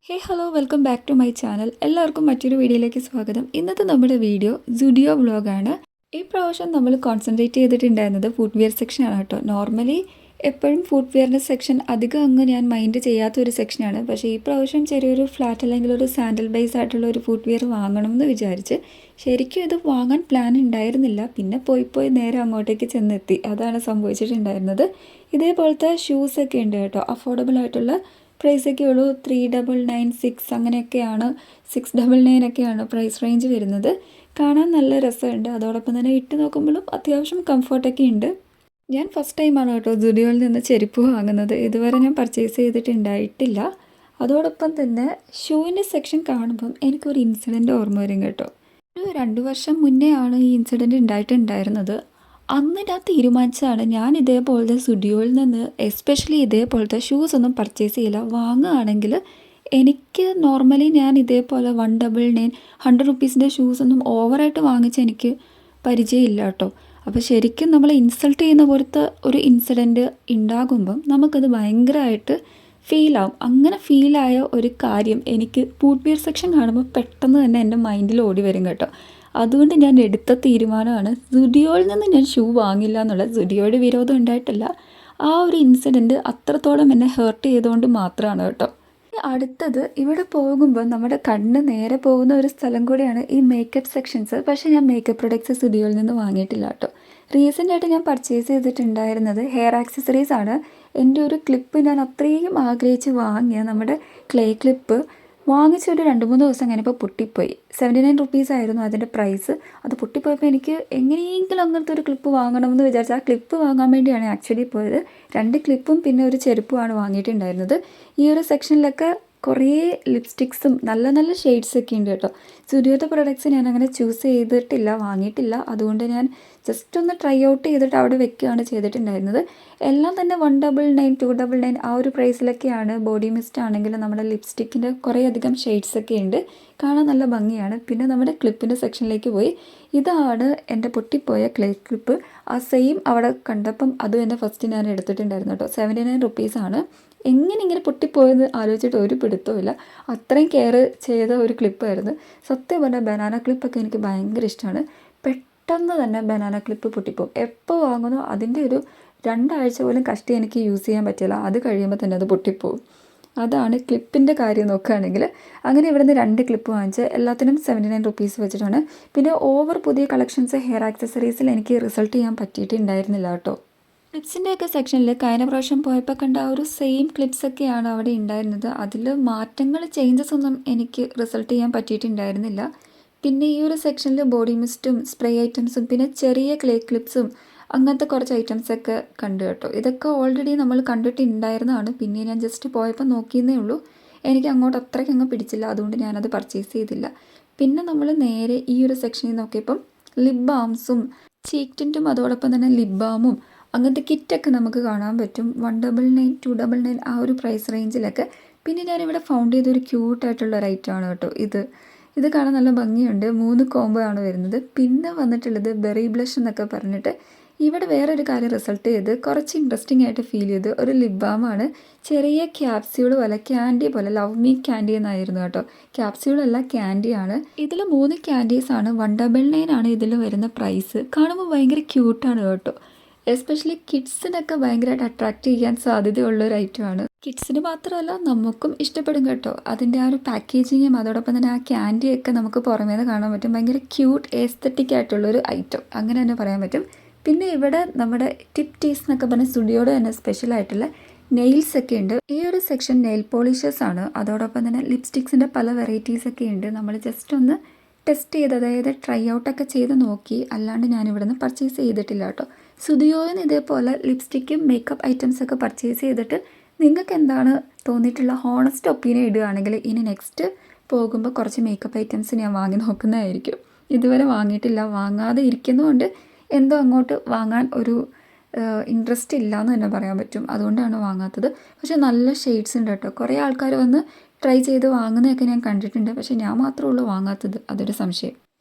Hello welcome back to my channel. എല്ലാവർക്കും മറ്റൊരു വീഡിയോയിലേക്ക് സ്വാഗതം. ഇന്നത്തെ നമ്മുടെ വീഡിയോ സുഡിയോ വ്ളോഗാണ്. ഈ പ്രാവശ്യം നമ്മൾ കോൺസെൻട്രേറ്റ് ചെയ്തിട്ടുണ്ടായിരുന്നത് ഫുട്വെയർ സെക്ഷനാണ് കേട്ടോ. നോർമലി എപ്പോഴും ഫുട്വെയറിൻ്റെ സെക്ഷൻ അധികം അങ്ങ് ഞാൻ മൈൻഡ് ചെയ്യാത്തൊരു സെക്ഷനാണ്. പക്ഷേ ഈ പ്രാവശ്യം ചെറിയൊരു ഫ്ലാറ്റ് അല്ലെങ്കിൽ ഒരു സാൻഡൽ ബേസ് ആയിട്ടുള്ള ഒരു ഫുട്വെയർ വാങ്ങണമെന്ന് വിചാരിച്ച് ശരിക്കും ഇത് വാങ്ങാൻ പ്ലാൻ ഉണ്ടായിരുന്നില്ല. പിന്നെ പോയി നേരെ അങ്ങോട്ടേക്ക് ചെന്നെത്തി. അതാണ് സംഭവിച്ചിട്ടുണ്ടായിരുന്നത്. ഇതേപോലത്തെ ഷൂസൊക്കെ ഉണ്ട് കേട്ടോ. അഫോർഡബിൾ ആയിട്ടുള്ള പ്രൈസൊക്കെ ഉള്ളൂ. 3996 അങ്ങനെയൊക്കെയാണ്, 699ഒക്കെയാണ് പ്രൈസ് റേഞ്ച് വരുന്നത്. കാണാൻ നല്ല രസമുണ്ട്. അതോടൊപ്പം തന്നെ ഇട്ട് നോക്കുമ്പോഴും അത്യാവശ്യം കംഫർട്ടൊക്കെ ഉണ്ട്. ഞാൻ ഫസ്റ്റ് ടൈമാണ് കേട്ടോ സുഡിയോയിൽ നിന്ന് ചെരുപ്പ് വാങ്ങുന്നത്. ഇതുവരെ ഞാൻ പർച്ചേസ് ചെയ്തിട്ടുണ്ടായിട്ടില്ല. അതോടൊപ്പം തന്നെ ഷൂവിൻ്റെ സെക്ഷൻ കാണുമ്പം എനിക്കൊരു ഇൻസിഡൻറ്റ് ഓർമ്മ വരും കേട്ടോ. ഒരു 2 വർഷം മുന്നേ ആണ് ഈ ഇൻസിഡൻറ്റ് ഉണ്ടായിട്ടുണ്ടായിരുന്നത്. അന്ന് ഞാൻ തീരുമാനിച്ചതാണ്, ഞാൻ ഇതേപോലത്തെ സുഡിയോയിൽ നിന്ന് എസ്പെഷ്യലി ഇതേപോലത്തെ ഷൂസ് ഒന്നും പർച്ചേസ് ചെയ്യില്ല. വാങ്ങുകയാണെങ്കിൽ എനിക്ക് നോർമലി ഞാൻ ഇതേപോലെ 199 100 റുപ്പീസിൻ്റെ ഷൂസൊന്നും ഓവറായിട്ട് വാങ്ങിച്ച് എനിക്ക് പരിചയമില്ല കേട്ടോ. അപ്പോൾ ശരിക്കും നമ്മൾ ഇൻസൾട്ട് ചെയ്യുന്ന പോലത്തെ ഒരു ഇൻസിഡൻറ്റ് ഉണ്ടാകുമ്പം നമുക്കത് ഭയങ്കരമായിട്ട് ഫീലാവും. അങ്ങനെ ഫീലായ ഒരു കാര്യം എനിക്ക് ഫുട്വെയർ സെക്ഷൻ കാണുമ്പോൾ പെട്ടെന്ന് തന്നെ എൻ്റെ മൈൻഡിൽ ഓടി വരും കേട്ടോ. അതുകൊണ്ട് ഞാൻ എടുത്ത തീരുമാനമാണ് സുഡിയോയിൽ നിന്ന് ഞാൻ ഷൂ വാങ്ങില്ല എന്നുള്ളത്. സുഡിയോയുടെ വിരോധം ഉണ്ടായിട്ടില്ല, ആ ഒരു ഇൻസിഡൻറ്റ് അത്രത്തോളം എന്നെ ഹേർട്ട് ചെയ്തുകൊണ്ട് മാത്രമാണ് കേട്ടോ. അടുത്തത് ഇവിടെ പോകുമ്പോൾ നമ്മുടെ കണ്ണ് നേരെ പോകുന്ന ഒരു സ്ഥലം കൂടിയാണ് ഈ മേക്കപ്പ് സെക്ഷൻസ്. പക്ഷേ ഞാൻ മേക്കപ്പ് പ്രൊഡക്ട്സ് സുഡിയോയിൽ നിന്ന് വാങ്ങിയിട്ടില്ല കേട്ടോ. റീസെൻ്റായിട്ട് ഞാൻ പർച്ചേസ് ചെയ്തിട്ടുണ്ടായിരുന്നത് ഹെയർ ആക്സസറീസ് ആണ്. എൻ്റെ ഒരു ക്ലിപ്പ് ഞാൻ അത്രയും ആഗ്രഹിച്ച് വാങ്ങിയ നമ്മുടെ ക്ലേ ക്ലിപ്പ് വാങ്ങിച്ചൊരു 2-3 ദിവസം കഴിഞ്ഞപ്പോൾ പൊട്ടിപ്പോയി. 79 റുപ്പീസ് ആയിരുന്നു അതിൻ്റെ പ്രൈസ്. അത് പൊട്ടിപ്പോയപ്പോൾ എനിക്ക് എങ്ങനെയെങ്കിലും അങ്ങനത്തെ ഒരു ക്ലിപ്പ് വാങ്ങണമെന്ന് വിചാരിച്ചു. ആ ക്ലിപ്പ് വാങ്ങാൻ വേണ്ടിയാണ് ആക്ച്വലി പോയത്. 2 ക്ലിപ്പും പിന്നെ ഒരു ചെരുപ്പുമാണ് വാങ്ങിയിട്ടുണ്ടായിരുന്നത്. ഈ ഒരു സെക്ഷനിലൊക്കെ കുറേ ലിപ്സ്റ്റിക്സും നല്ല നല്ല ഷെയ്ഡ്സൊക്കെ ഉണ്ട് കേട്ടോ. സുഡിയോത്തെ പ്രൊഡക്ട്സ് ഞാൻ അങ്ങനെ ചൂസ് ചെയ്തിട്ടില്ല, വാങ്ങിയിട്ടില്ല. അതുകൊണ്ട് ഞാൻ ജസ്റ്റ് ഒന്ന് ട്രൈ ഔട്ട് ചെയ്തിട്ട് അവിടെ വെക്കുകയാണ് ചെയ്തിട്ടുണ്ടായിരുന്നത്. എല്ലാം തന്നെ 199 299 ആ ഒരു പ്രൈസിലൊക്കെയാണ്. ബോഡി മിസ്റ്റ് ആണെങ്കിലും നമ്മുടെ ലിപ്സ്റ്റിക്കിൻ്റെ കുറേയധികം ഷെയ്ഡ്സൊക്കെ ഉണ്ട്, കാണാൻ നല്ല ഭംഗിയാണ്. പിന്നെ നമ്മുടെ ക്ലിപ്പിൻ്റെ സെക്ഷനിലേക്ക് പോയി. ഇതാണ് എൻ്റെ പൊട്ടിപ്പോയ ക്ലേ ക്ലിപ്പ്. ആ സെയിം അവിടെ കണ്ടപ്പം അതും എൻ്റെ ഫസ്റ്റ് ഞാൻ എടുത്തിട്ടുണ്ടായിരുന്നു കേട്ടോ. 79 റുപ്പീസാണ്. എങ്ങനെ ഇങ്ങനെ പൊട്ടിപ്പോയെന്ന് ആലോചിച്ചിട്ട് ഒരു പിടുത്തമില്ല. അത്രയും കെയർ ചെയ്ത ഒരു ക്ലിപ്പായിരുന്നു. സത്യം പറഞ്ഞാൽ ബനാന ക്ലിപ്പൊക്കെ എനിക്ക് ഭയങ്കര ഇഷ്ടമാണ്. പെട്ടെന്ന് തന്നെ ബനാന ക്ലിപ്പ് പൊട്ടിപ്പോവും. എപ്പോൾ വാങ്ങുന്നോ അതിൻ്റെ ഒരു 2 ആഴ്ച പോലും കഷ്ടി എനിക്ക് യൂസ് ചെയ്യാൻ പറ്റില്ല. അത് കഴിയുമ്പോൾ തന്നെ അത് പൊട്ടിപ്പോവും. അതാണ് ക്ലിപ്പിൻ്റെ കാര്യം നോക്കുകയാണെങ്കിൽ. അങ്ങനെ ഇവിടുന്ന് 2 ക്ലിപ്പ് വാങ്ങിച്ച് എല്ലാത്തിനും 79 റുപ്പീസ് വെച്ചിട്ടാണ്. പിന്നെ ഓവർ പുതിയ കളക്ഷൻസ് ഹെയർ ആക്സസറീസിൽ എനിക്ക് റിസൾട്ട് ചെയ്യാൻ പറ്റിയിട്ടുണ്ടായിരുന്നില്ല കേട്ടോ. ക്ലിപ്സിൻ്റെയൊക്കെ സെക്ഷനിൽ കഴിഞ്ഞ പ്രാവശ്യം പോയപ്പോൾ കണ്ട ആ ഒരു സെയിം ക്ലിപ്സൊക്കെയാണ് അവിടെ ഉണ്ടായിരുന്നത്. അതിൽ മാറ്റങ്ങൾ, ചേഞ്ചസ് ഒന്നും എനിക്ക് റിസൾട്ട് ചെയ്യാൻ പറ്റിയിട്ടുണ്ടായിരുന്നില്ല. പിന്നെ ഈ ഒരു സെക്ഷനിൽ ബോഡി മിസ്റ്റും സ്പ്രേ ഐറ്റംസും പിന്നെ ചെറിയ ക്ലേ ക്ലിപ്സും അങ്ങനത്തെ കുറച്ച് ഐറ്റംസൊക്കെ കണ്ടു കേട്ടോ. ഇതൊക്കെ ഓൾറെഡി നമ്മൾ കണ്ടിട്ടുണ്ടായിരുന്നതാണ്. പിന്നെ ഞാൻ ജസ്റ്റ് പോയപ്പോൾ നോക്കിയെന്നേ ഉള്ളൂ. എനിക്ക് അങ്ങോട്ട് അത്രയ്ക്ക് അങ്ങ് പിടിച്ചില്ല, അതുകൊണ്ട് ഞാനത് പർച്ചേസ് ചെയ്തില്ല. പിന്നെ നമ്മൾ നേരെ ഈ ഒരു സെക്ഷനിൽ നോക്കിയപ്പം ലിപ് ബാംസും ചീക്ക് ടിൻറ്റും അതോടൊപ്പം തന്നെ ലിപ് ബാമും അങ്ങനത്തെ കിറ്റൊക്കെ നമുക്ക് കാണാൻ പറ്റും. 199 299 ആ ഒരു പ്രൈസ് റേഞ്ചിലൊക്കെ. പിന്നെ ഞാനിവിടെ ഫൗണ്ട് ചെയ്തൊരു ക്യൂട്ടായിട്ടുള്ള ഒരു ഐറ്റമാണ് കേട്ടോ ഇത് കാണാൻ നല്ല ഭംഗിയുണ്ട്. 3 കോംബോ ആണ് വരുന്നത്. പിന്നെ വന്നിട്ടുള്ളത് ബെറി ബ്ലഷ് എന്നൊക്കെ പറഞ്ഞിട്ട് ഇവിടെ വേറൊരു കാര്യം റിസൾട്ട് ചെയ്ത് കുറച്ച് ഇൻട്രസ്റ്റിംഗ് ആയിട്ട് ഫീൽ ചെയ്ത് ഒരു ലിപ് ബാമാണ്. ചെറിയ ക്യാപ്സ്യൂൾ പോലെ, ക്യാൻഡി പോലെ, ലവ് മീ ക്യാൻഡി എന്നായിരുന്നു കേട്ടോ. ക്യാപ്സ്യൂളല്ല, ക്യാൻഡിയാണ്. ഇതിൽ 3 ക്യാൻഡീസാണ്. 199 ആണ് ഇതിൽ വരുന്ന പ്രൈസ്. കാണുമ്പോൾ ഭയങ്കര ക്യൂട്ടാണ് കേട്ടോ. എസ്പെഷ്യലി കിഡ്സിനൊക്കെ ഭയങ്കരമായിട്ട് അട്രാക്റ്റ് ചെയ്യാൻ സാധ്യതയുള്ളൊരു ഐറ്റമാണ്. കിഡ്സിന് മാത്രമല്ല നമുക്കും ഇഷ്ടപ്പെടും കേട്ടോ. അതിൻ്റെ ആ ഒരു പാക്കേജിങ്ങും അതോടൊപ്പം തന്നെ ആ ക്യാൻഡിയൊക്കെ നമുക്ക് പുറമേ നിന്ന് കാണാൻ പറ്റും. ഭയങ്കര ക്യൂട്ട് എസ്തറ്റിക് ആയിട്ടുള്ളൊരു ഐറ്റം അങ്ങനെ തന്നെ പറയാൻ പറ്റും. പിന്നെ ഇവിടെ നമ്മുടെ ടിപ്പ് ടീസ് എന്നൊക്കെ പറഞ്ഞ സ്റ്റുഡിയോയുടെ തന്നെ സ്പെഷ്യലായിട്ടുള്ള നെയിൽസ് ഒക്കെ ഉണ്ട്. ഈ ഒരു സെക്ഷൻ നെയിൽ പോളിഷേഴ്സ് ആണ്. അതോടൊപ്പം തന്നെ ലിപ്സ്റ്റിക്സിൻ്റെ പല വെറൈറ്റീസൊക്കെ ഉണ്ട്. നമ്മൾ ജസ്റ്റ് ഒന്ന് ടെസ്റ്റ് ചെയ്ത്, അതായത് ട്രൈ ഔട്ടൊക്കെ ചെയ്ത് നോക്കി. അല്ലാണ്ട് ഞാനിവിടെ നിന്ന് പർച്ചേസ് ചെയ്തിട്ടില്ല കേട്ടോ. സുഡിയോയിൽ നിന്ന് ഇതേപോലെ ലിപ്സ്റ്റിക്കും മേക്കപ്പ് ഐറ്റംസൊക്കെ പർച്ചേസ് ചെയ്തിട്ട് നിങ്ങൾക്ക് എന്താണ് തോന്നിയിട്ടുള്ള ഹോണസ്റ്റ് ഒപ്പീനിയൻ ഇടുകയാണെങ്കിൽ ഇനി നെക്സ്റ്റ് പോകുമ്പോൾ കുറച്ച് മേക്കപ്പ് ഐറ്റംസ് ഞാൻ വാങ്ങി നോക്കുന്നതായിരിക്കും. ഇതുവരെ വാങ്ങിയിട്ടില്ല. വാങ്ങാതെ ഇരിക്കുന്നതുകൊണ്ട് എന്തോ അങ്ങോട്ട് വാങ്ങാൻ ഒരു ഇൻട്രസ്റ്റ് ഇല്ല എന്ന് തന്നെ പറയാൻ പറ്റും. അതുകൊണ്ടാണ് വാങ്ങാത്തത്. പക്ഷേ നല്ല ഷെയ്ഡ്സ് ഉണ്ട് കേട്ടോ. കുറേ ആൾക്കാർ വന്ന് ട്രൈ ചെയ്ത് വാങ്ങുന്നതൊക്കെ ഞാൻ കണ്ടിട്ടുണ്ട്. പക്ഷേ ഞാൻ മാത്രമേ ഉള്ളൂ വാങ്ങാത്തത്, അതൊരു സംശയം.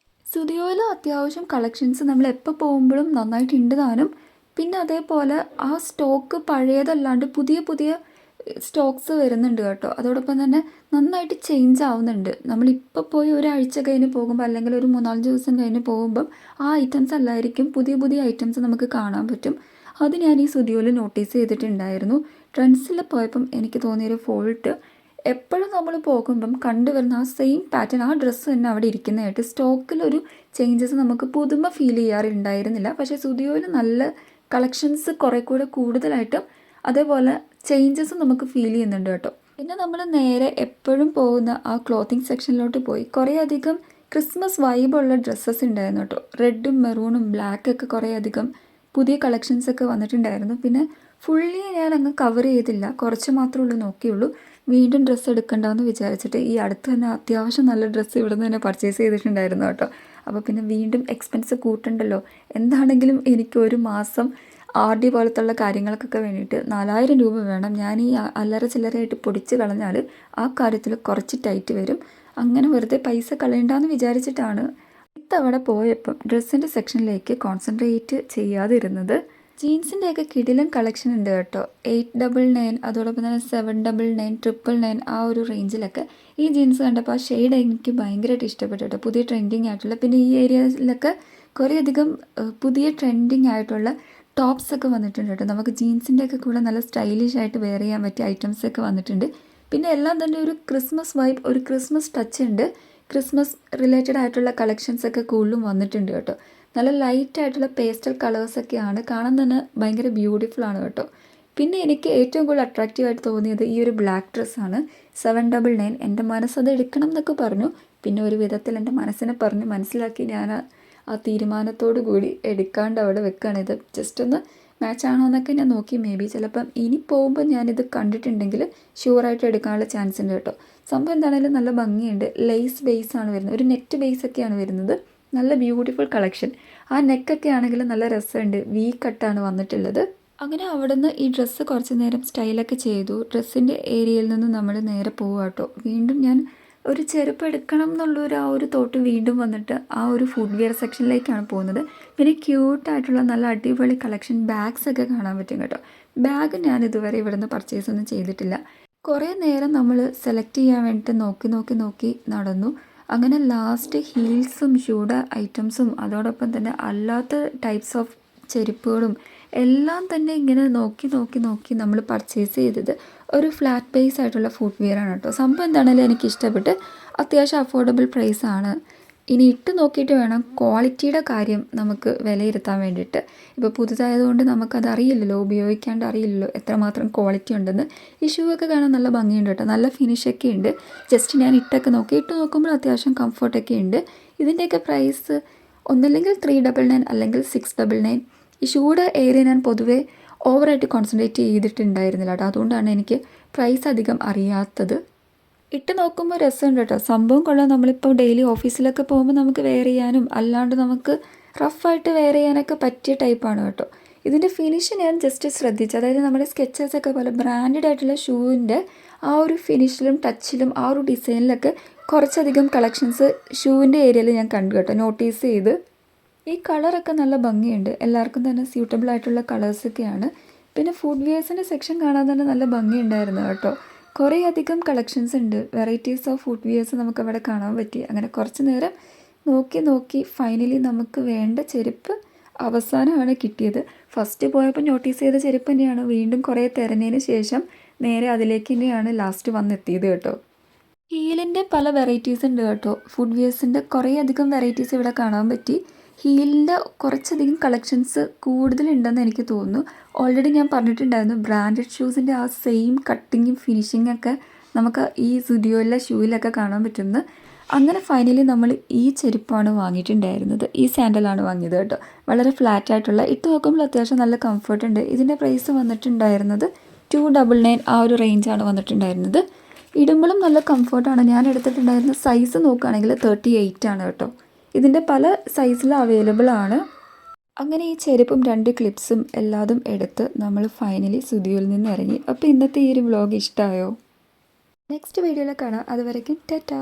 സുഡിയോയിൽ അത്യാവശ്യം കളക്ഷൻസ് നമ്മൾ എപ്പോൾ പോകുമ്പോഴും നന്നായിട്ടുണ്ട് താനും. പിന്നെ അതേപോലെ ആ സ്റ്റോക്ക് പഴയതല്ലാണ്ട് പുതിയ പുതിയ സ്റ്റോക്സ് വരുന്നുണ്ട് കേട്ടോ. അതോടൊപ്പം തന്നെ നന്നായിട്ട് ചേഞ്ച് ആവുന്നുണ്ട്. നമ്മളിപ്പോൾ പോയി ഒരാഴ്ച കഴിഞ്ഞ് പോകുമ്പോൾ അല്ലെങ്കിൽ ഒരു 3-4 ദിവസം കഴിഞ്ഞ് പോകുമ്പം ആ ഐറ്റംസ് അല്ലായിരിക്കും, പുതിയ പുതിയ ഐറ്റംസ് നമുക്ക് കാണാൻ പറ്റും. അത് ഞാൻ ഈ സുഡിയോയിൽ നോട്ടീസ് ചെയ്തിട്ടുണ്ടായിരുന്നു. ട്രെൻഡ്സിൽ പോയപ്പം എനിക്ക് തോന്നിയൊരു ഫോൾട്ട്, എപ്പോഴും നമ്മൾ പോകുമ്പം കണ്ടുവരുന്ന ആ സെയിം പാറ്റേൺ, ആ ഡ്രസ്സ് തന്നെ അവിടെ ഇരിക്കുന്നതായിട്ട് സ്റ്റോക്കിലൊരു ചേഞ്ചസ് നമുക്ക് പുതുമ ഫീൽ ചെയ്യാറുണ്ടായിരുന്നില്ല. പക്ഷേ സുഡിയോയിൽ നല്ല കളക്ഷൻസ് കുറേ കൂടെ കൂടുതലായിട്ടും അതേപോലെ ചേഞ്ചസ് നമുക്ക് ഫീൽ ചെയ്യുന്നുണ്ട് കേട്ടോ. പിന്നെ നമ്മൾ നേരെ എപ്പോഴും പോകുന്ന ആ ക്ലോത്തിങ് സെക്ഷനിലോട്ട് പോയി കുറേ അധികം ക്രിസ്മസ് വൈബുള്ള ഡ്രസ്സസ് ഉണ്ടായിരുന്നു കേട്ടോ. റെഡും മെറൂണും ബ്ലാക്കൊക്കെ കുറേ അധികം പുതിയ കളക്ഷൻസൊക്കെ വന്നിട്ടുണ്ടായിരുന്നു. പിന്നെ ഫുള്ളി ഞാൻ അങ്ങ് കവർ ചെയ്തില്ല, കുറച്ച് മാത്രമേ ഉള്ളൂ നോക്കിയുള്ളൂ. വീണ്ടും ഡ്രസ്സ് എടുക്കണ്ടെന്ന് വിചാരിച്ചിട്ട് ഈ അടുത്ത് തന്നെ അത്യാവശ്യം നല്ല ഡ്രസ്സ് ഇവിടെ നിന്ന് തന്നെ പർച്ചേസ് ചെയ്തിട്ടുണ്ടായിരുന്നു കേട്ടോ. അപ്പോൾ പിന്നെ വീണ്ടും എക്സ്പെൻസ് കൂട്ടണ്ടല്ലോ. എന്താണെങ്കിലും എനിക്ക് ഒരു മാസം RD പോലത്തുള്ള കാര്യങ്ങൾക്കൊക്കെ വേണ്ടിയിട്ട് 4000 രൂപ വേണം. ഞാൻ ഈ അല്ലറ ചില്ലറയായിട്ട് പൊടിച്ച് കളഞ്ഞാൽ ആ കാര്യത്തിൽ കുറച്ച് ടൈറ്റ് വരും. അങ്ങനെ വെറുതെ പൈസ കളയണ്ടെന്ന് വിചാരിച്ചിട്ടാണ് ഇത്തവണ പോയപ്പം ഡ്രസ്സിൻ്റെ സെക്ഷനിലേക്ക് കോൺസെൻട്രേറ്റ് ചെയ്യാതിരുന്നത്. ജീൻസിൻ്റെയൊക്കെ കിടിലൻ കളക്ഷൻ ഉണ്ട് കേട്ടോ. 899, അതോടൊപ്പം തന്നെ 799, 999 ആ ഒരു റേഞ്ചിലൊക്കെ ഈ ജീൻസ് കണ്ടപ്പോൾ ആ ഷെയ്ഡ് എനിക്ക് ഭയങ്കരമായിട്ട് ഇഷ്ടപ്പെട്ടു കേട്ടോ. പുതിയ ട്രെൻഡിങ് ആയിട്ടുള്ള, പിന്നെ ഈ ഏരിയയിലൊക്കെ കുറേയധികം പുതിയ ട്രെൻഡിങ് ആയിട്ടുള്ള ടോപ്സൊക്കെ വന്നിട്ടുണ്ട് കേട്ടോ. നമുക്ക് ജീൻസിൻ്റെയൊക്കെ കൂടെ നല്ല സ്റ്റൈലിഷ് ആയിട്ട് വെയർ ചെയ്യാൻ പറ്റിയ ഐറ്റംസൊക്കെ വന്നിട്ടുണ്ട്. പിന്നെ എല്ലാം തന്നെ ഒരു ക്രിസ്മസ് വൈബ്, ഒരു ക്രിസ്മസ് ടച്ച് ഉണ്ട്. ക്രിസ്മസ് റിലേറ്റഡ് ആയിട്ടുള്ള കളക്ഷൻസൊക്കെ കൂടുതലും വന്നിട്ടുണ്ട് കേട്ടോ. നല്ല ലൈറ്റ് ആയിട്ടുള്ള പേസ്റ്റൽ കളേഴ്സൊക്കെയാണ്, കാണാൻ തന്നെ ഭയങ്കര ബ്യൂട്ടിഫുൾ ആണ് കേട്ടോ. പിന്നെ എനിക്ക് ഏറ്റവും കൂടുതൽ അട്രാക്റ്റീവായിട്ട് തോന്നിയത് ഈ ഒരു ബ്ലാക്ക് ഡ്രസ്സാണ്. 799. എൻ്റെ മനസ്സത് എടുക്കണം എന്നൊക്കെ പറഞ്ഞു. പിന്നെ ഒരു വിധത്തിൽ എൻ്റെ മനസ്സിനെ പറഞ്ഞ് മനസ്സിലാക്കി ഞാൻ ആ തീരുമാനത്തോടു കൂടി എടുക്കാണ്ട് അവിടെ വെക്കുകയാണ്. ഇത് ജസ്റ്റ് ഒന്ന് മാച്ച് ആണോ എന്നൊക്കെ ഞാൻ നോക്കി. മേ ബി ചിലപ്പം ഇനി പോകുമ്പോൾ ഞാനിത് കണ്ടിട്ടുണ്ടെങ്കിൽ ഷുവറായിട്ട് എടുക്കാനുള്ള ചാൻസ് ഉണ്ട് കേട്ടോ. സംഭവം എന്താണെങ്കിലും നല്ല ഭംഗിയുണ്ട്. ലേസ് ബേസാണ് വരുന്നത്, ഒരു നെറ്റ് ബേസൊക്കെയാണ് വരുന്നത്. നല്ല ബ്യൂട്ടിഫുൾ കളക്ഷൻ. ആ നെക്കൊക്കെ ആണെങ്കിൽ നല്ല രസമുണ്ട്, വി കട്ടാണ് വന്നിട്ടുള്ളത്. അങ്ങനെ അവിടെ നിന്ന് ഈ ഡ്രസ്സ് കുറച്ച് നേരം സ്റ്റൈലൊക്കെ ചെയ്തു. ഡ്രസ്സിൻ്റെ ഏരിയയിൽ നിന്ന് നമ്മൾ നേരെ പോവുക കേട്ടോ. വീണ്ടും ഞാൻ ഒരു ചെരുപ്പ് എടുക്കണം എന്നുള്ളൊരു ആ ഒരു തോട്ട് വീണ്ടും വന്നിട്ട് ആ ഒരു ഫുഡ് വെയർ സെക്ഷനിലേക്കാണ് പോകുന്നത്. പിന്നെ ക്യൂട്ടായിട്ടുള്ള നല്ല അടിപൊളി കളക്ഷൻ ബാഗ്സൊക്കെ കാണാൻ പറ്റും കേട്ടോ. ബാഗ് ഞാൻ ഇതുവരെ ഇവിടെ നിന്ന് പർച്ചേസ് ഒന്നും ചെയ്തിട്ടില്ല. കുറേ നേരം നമ്മൾ സെലക്ട് ചെയ്യാൻ വേണ്ടിയിട്ട് നോക്കി നടന്നു. അങ്ങനെ ലാസ്റ്റ് ഹീൽസും ഷൂയുടെ ഐറ്റംസും അതോടൊപ്പം തന്നെ അല്ലാത്ത ടൈപ്സ് ഓഫ് ചെരുപ്പുകളും എല്ലാം തന്നെ ഇങ്ങനെ നോക്കി നമ്മൾ പർച്ചേസ് ചെയ്തത് ഒരു ഫ്ലാറ്റ് ബേസ് ആയിട്ടുള്ള ഫുഡ് വെയർ ആണ് കേട്ടോ. സംഭവം എന്താണെങ്കിലും എനിക്ക് ഇഷ്ടപ്പെട്ട്, അത്യാവശ്യം അഫോർഡബിൾ പ്രൈസാണ്. ഇനി ഇട്ട് നോക്കിയിട്ട് വേണം ക്വാളിറ്റിയുടെ കാര്യം നമുക്ക് വിലയിരുത്താൻ വേണ്ടിയിട്ട്. ഇപ്പോൾ പുതുതായതുകൊണ്ട് നമുക്കത് അറിയില്ലല്ലോ, ഉപയോഗിക്കാണ്ട് അറിയില്ലല്ലോ എത്രമാത്രം ക്വാളിറ്റി ഉണ്ടെന്ന്. ഈ ഷൂ ഒക്കെ കാണാൻ നല്ല ഭംഗിയുണ്ട് കേട്ടോ, നല്ല ഫിനിഷൊക്കെ ഉണ്ട്. ജസ്റ്റ് ഞാൻ ഇട്ട് നോക്കുമ്പോൾ അത്യാവശ്യം കംഫർട്ടൊക്കെ ഉണ്ട്. ഇതിൻ്റെയൊക്കെ പ്രൈസ് ഒന്നില്ലെങ്കിൽ 399 അല്ലെങ്കിൽ 699. ഈ ഷൂയുടെ ഏരിയ ഞാൻ പൊതുവേ ഓവറായിട്ട് കോൺസെൻട്രേറ്റ് ചെയ്തിട്ടുണ്ടായിരുന്നില്ല കേട്ടോ. അതുകൊണ്ടാണ് എനിക്ക് പ്രൈസ് അധികം അറിയാത്തത്. ഇട്ട് നോക്കുമ്പോൾ രസമുണ്ട് കേട്ടോ, സംഭവം കൊള്ളാം. നമ്മളിപ്പോൾ ഡെയിലി ഓഫീസിലൊക്കെ പോകുമ്പോൾ നമുക്ക് വെയർ ചെയ്യാനും അല്ലാണ്ട് നമുക്ക് റഫായിട്ട് വെയർ ചെയ്യാനൊക്കെ പറ്റിയ ടൈപ്പാണ് കേട്ടോ. ഇതിൻ്റെ ഫിനിഷ് ഞാൻ ജസ്റ്റ് ശ്രദ്ധിച്ചു. അതായത് നമ്മുടെ സ്കെച്ചേഴ്സൊക്കെ പോലെ ബ്രാൻഡഡ് ആയിട്ടുള്ള ഷൂവിൻ്റെ ആ ഒരു ഫിനിഷിലും ടച്ചിലും ആ ഒരു ഡിസൈനിലൊക്കെ കുറച്ചധികം കളക്ഷൻസ് ഷൂവിൻ്റെ ഏരിയയിൽ ഞാൻ കണ്ടു കേട്ടോ, നോട്ടീസ് ചെയ്ത്. ഈ കളറൊക്കെ നല്ല ഭംഗിയുണ്ട്, എല്ലാവർക്കും തന്നെ സ്യൂട്ടബിൾ ആയിട്ടുള്ള കളേഴ്സൊക്കെയാണ്. പിന്നെ ഫുഡ് വെയേഴ്സിൻ്റെ സെക്ഷൻ കാണാൻ തന്നെ നല്ല ഭംഗിയുണ്ടായിരുന്നു കേട്ടോ. കുറേ അധികം കളക്ഷൻസ് ഉണ്ട്, വെറൈറ്റീസ് ഓഫ് ഫുഡ് വെയേഴ്സ് നമുക്കവിടെ കാണാൻ പറ്റി. അങ്ങനെ കുറച്ച് നേരം നോക്കി ഫൈനലി നമുക്ക് വേണ്ട ചെരുപ്പ് അവസാനമാണ് കിട്ടിയത്. ഫസ്റ്റ് പോയപ്പോൾ നോട്ടീസ് ചെയ്ത ചെരുപ്പ് തന്നെയാണ്. വീണ്ടും കുറേ തിരഞ്ഞതിന് ശേഷം നേരെ അതിലേക്ക് തന്നെയാണ് ലാസ്റ്റ് വന്നെത്തിയത് കേട്ടോ. ഹീലിൻ്റെ പല വെറൈറ്റീസ് ഉണ്ട് കേട്ടോ. ഫുഡ് വെയേഴ്സിൻ്റെ കുറേ അധികം വെറൈറ്റീസ് ഇവിടെ കാണാൻ പറ്റി. ഹീലിൻ്റെ കുറച്ചധികം കളക്ഷൻസ് കൂടുതലുണ്ടെന്ന് എനിക്ക് തോന്നുന്നു. ഓൾറെഡി ഞാൻ പറഞ്ഞിട്ടുണ്ടായിരുന്നു, ബ്രാൻഡഡ് ഷൂസിൻ്റെ ആ സെയിം കട്ടിങ്ങും ഫിനിഷിങ്ങൊക്കെ നമുക്ക് ഈ സുഡിയോയിലെ ഷൂയിലൊക്കെ കാണാൻ പറ്റുന്നു. അങ്ങനെ ഫൈനലി നമ്മൾ ഈ ചെരുപ്പാണ് വാങ്ങിയിട്ടുണ്ടായിരുന്നത്. ഈ സാൻഡലാണ് വാങ്ങിയത് കേട്ടോ. വളരെ ഫ്ലാറ്റ് ആയിട്ടുള്ള, ഇട്ട് നോക്കുമ്പോൾ അത്യാവശ്യം നല്ല കംഫർട്ട് ഉണ്ട്. ഇതിൻ്റെ പ്രൈസ് വന്നിട്ടുണ്ടായിരുന്നത് 299 ആ ഒരു റേഞ്ചാണ് വന്നിട്ടുണ്ടായിരുന്നത്. ഇടുമ്പോഴും നല്ല കംഫർട്ടാണ്. ഞാൻ എടുത്തിട്ടുണ്ടായിരുന്ന സൈസ് നോക്കുകയാണെങ്കിൽ 38 ആണ് കേട്ടോ. ഇതിൻ്റെ പല സൈസിൽ അവൈലബിൾ ആണ്. അങ്ങനെ ഈ ചെരുപ്പും 2 ക്ലിപ്സും എല്ലാതും എടുത്ത് നമ്മൾ ഫൈനലി സുഡിയോയിൽ നിന്ന് ഇറങ്ങി. അപ്പോൾ ഇന്നത്തെ ഈ ഒരു വ്ലോഗ് ഇഷ്ടമായോ? നെക്സ്റ്റ് വീഡിയോയിൽ കാണാം. അതുവരയ്ക്കും ടാറ്റാ.